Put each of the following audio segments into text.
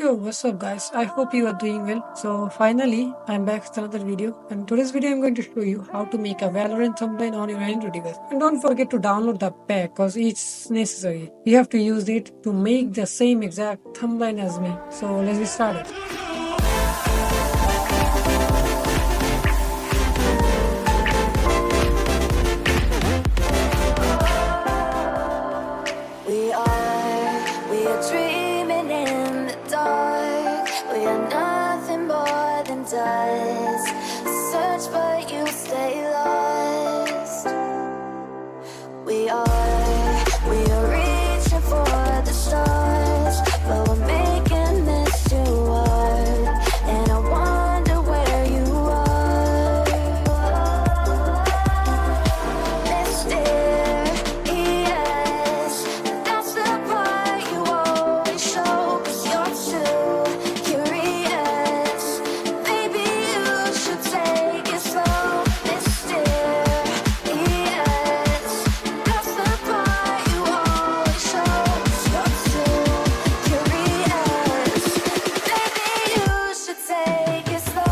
Yo, what's up guys? I hope you are doing well. So finally, I'm back with another video, and today's video I'm going to show you how to make a Valorant thumbnail on your Android device. And don't forget to download the pack cause it's necessary. You have to use it to make the same exact thumbnail as me. So let's get started. We are dreaming in the dark. We are nothing more than dust. Search but you stay lost. We are reaching for the stars, but we're making this too hard. And I wonder where you are. Mysterious, that's the part you always show. 'Cause you're too curious. Maybe you should take it slow. Mysterious, that's the part you always show. 'Cause you're too curious. Maybe you should take it slow.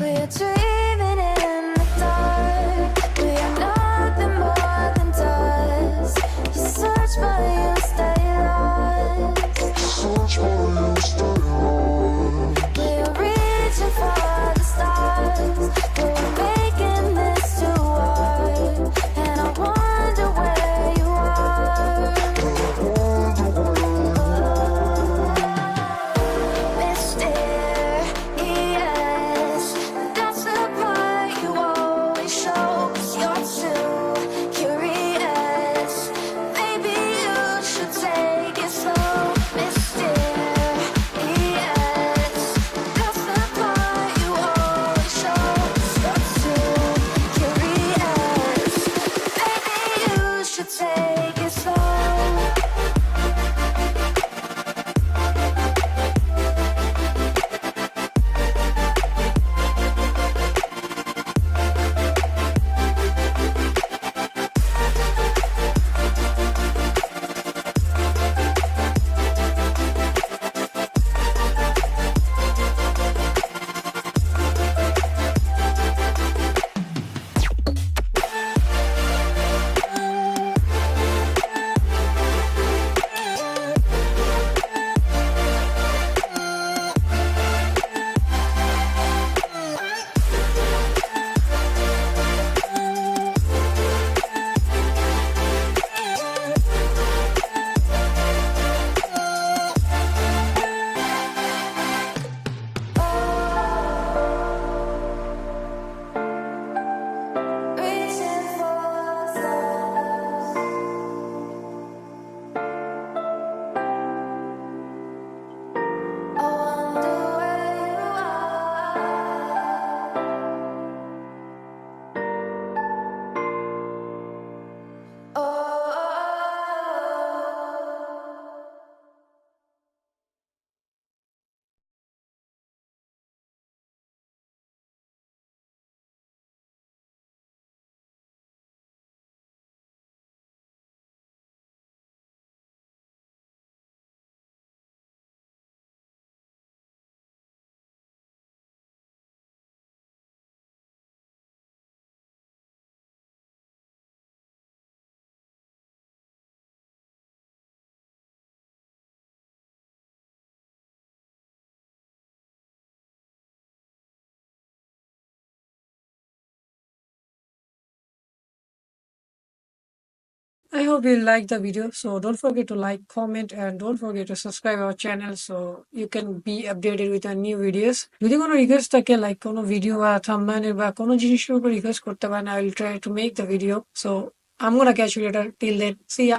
We are dreaming in the dark. We are nothing more than dust. You search but you stay lost. We are reaching for the stars, but we're making this too hard. And I wonder where you are. Mysterious, that's the part you always show. 'Cause you're too curious. Maybe you should take it slow. Mysterious, that's the part you always show. 'Cause you're too curious. Maybe you should take it slow. Reaching for the stars. I wonder where you are. Oh. I hope you liked the video. So don't forget to like, comment, and don't forget to subscribe our channel so you can be updated with our new videos. যদি কোনো request থাকে like কোনো video বা thumbnail বা কোনো জিনিসের উপর request করতে পারেন, I will try to make the video. So I'm gonna catch you later. Till then, see ya.